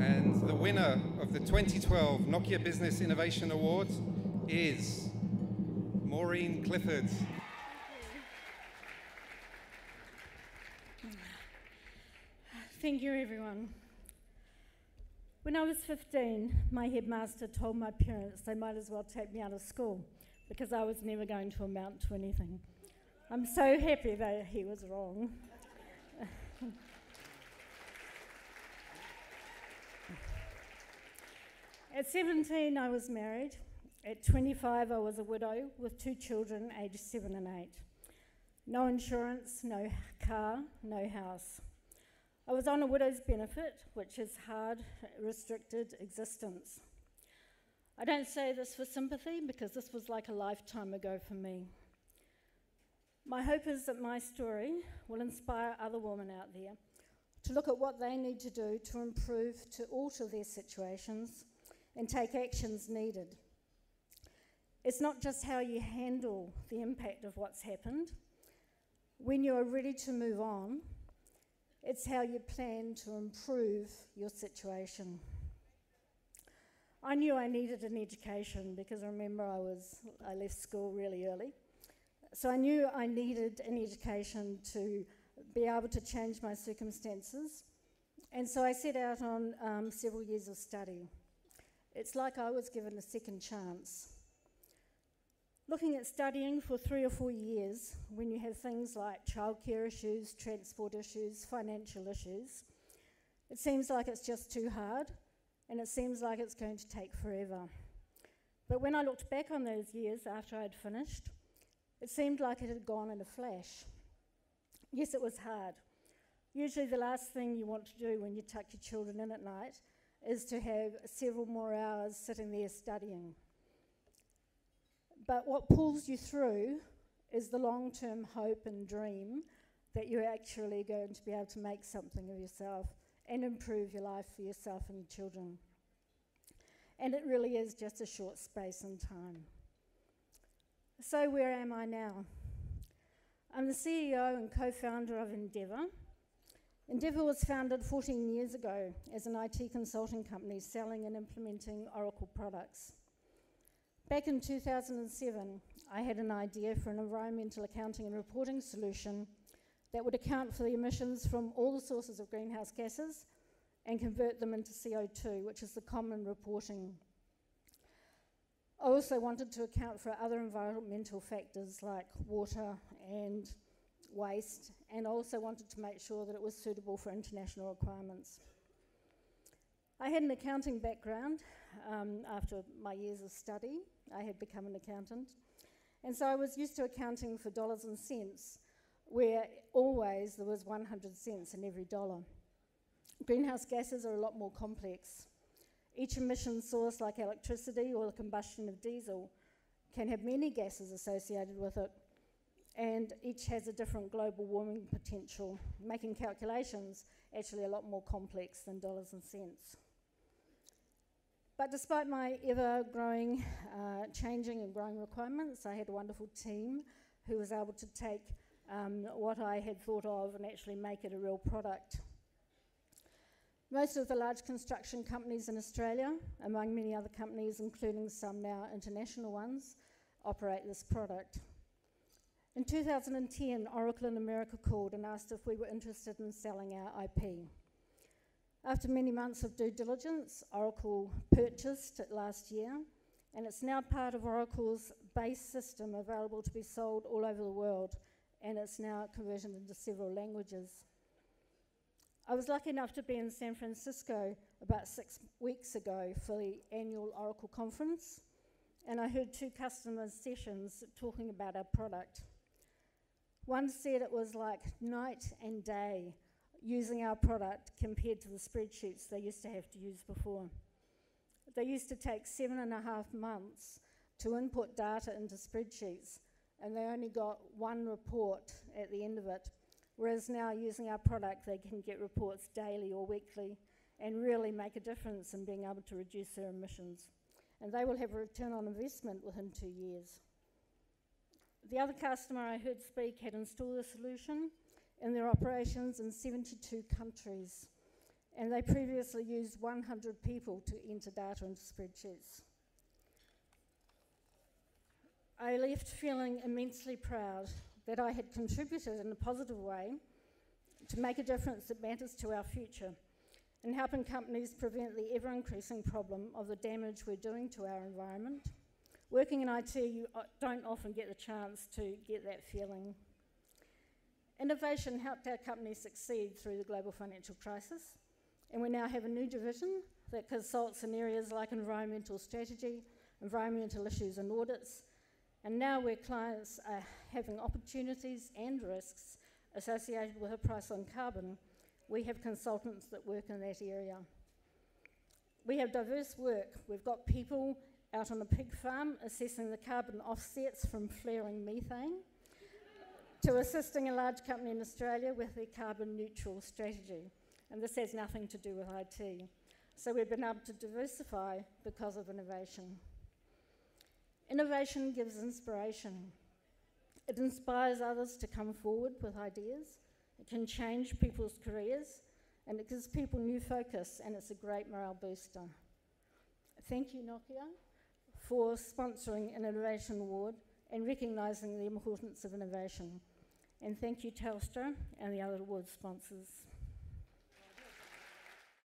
And the winner of the 2012 Nokia Business Innovation Award is Maureen Clifford. Thank you, everyone. When I was 15, my headmaster told my parents they might as well take me out of school because I was never going to amount to anything. I'm so happy that he was wrong. At 17, I was married. At 25, I was a widow with 2 children aged 7 and 8. No insurance, no car, no house. I was on a widow's benefit, which is hard, restricted existence. I don't say this for sympathy because this was like a lifetime ago for me. My hope is that my story will inspire other women out there to look at what they need to do to improve, to alter their situations and take actions needed. It's not just how you handle the impact of what's happened. When you are ready to move on, it's how you plan to improve your situation. I knew I needed an education because remember I left school really early. So I knew I needed an education to be able to change my circumstances. And so I set out on several years of study. It's like I was given a second chance. Looking at studying for 3 or 4 years, when you have things like childcare issues, transport issues, financial issues, it seems like it's just too hard, and it seems like it's going to take forever. But when I looked back on those years after I'd finished, it seemed like it had gone in a flash. Yes, it was hard. Usually the last thing you want to do when you tuck your children in at night is to have several more hours sitting there studying. But what pulls you through is the long-term hope and dream that you're actually going to be able to make something of yourself and improve your life for yourself and your children. And it really is just a short space in time. So where am I now? I'm the CEO and co-founder of Ndevr. Ndevr was founded 14 years ago as an IT consulting company selling and implementing Oracle products. Back in 2007, I had an idea for an environmental accounting and reporting solution that would account for the emissions from all the sources of greenhouse gases and convert them into CO2, which is the common reporting. I also wanted to account for other environmental factors like water and waste, and also wanted to make sure that it was suitable for international requirements. I had an accounting background. After my years of study, I had become an accountant. And so I was used to accounting for dollars and cents, where always there was 100 cents in every dollar. Greenhouse gases are a lot more complex. Each emission source, like electricity or the combustion of diesel, can have many gases associated with it, and each has a different global warming potential, making calculations actually a lot more complex than dollars and cents. But despite my ever-growing, changing and growing requirements, I had a wonderful team who was able to take what I had thought of and actually make it a real product. Most of the large construction companies in Australia, among many other companies, including some now international ones, operate this product. In 2010, Oracle in America called and asked if we were interested in selling our IP. After many months of due diligence, Oracle purchased it last year, and it's now part of Oracle's base system available to be sold all over the world, and it's now converted into several languages. I was lucky enough to be in San Francisco about 6 weeks ago for the annual Oracle conference, and I heard 2 customer sessions talking about our product. One said it was like night and day using our product compared to the spreadsheets they used to have to use before. They used to take 7.5 months to input data into spreadsheets, and they only got 1 report at the end of it, whereas now using our product they can get reports daily or weekly and really make a difference in being able to reduce their emissions. And they will have a return on investment within 2 years. The other customer I heard speak had installed the solution in their operations in 72 countries. and they previously used 100 people to enter data into spreadsheets. I left feeling immensely proud that I had contributed in a positive way to make a difference that matters to our future in helping companies prevent the ever-increasing problem of the damage we're doing to our environment. Working in IT, you don't often get the chance to get that feeling. Innovation helped our company succeed through the global financial crisis, and we now have a new division that consults in areas like environmental strategy, environmental issues and audits, and now where clients are having opportunities and risks associated with a price on carbon, we have consultants that work in that area. We have diverse work. We've got people out on a pig farm assessing the carbon offsets from flaring methane, to assisting a large company in Australia with their carbon neutral strategy. And this has nothing to do with IT. So we've been able to diversify because of innovation. Innovation gives inspiration. It inspires others to come forward with ideas. It can change people's careers, and it gives people new focus, and it's a great morale booster. Thank you, Nokia, for sponsoring an Innovation Award and recognising the importance of innovation. And thank you, Telstra, and the other award sponsors.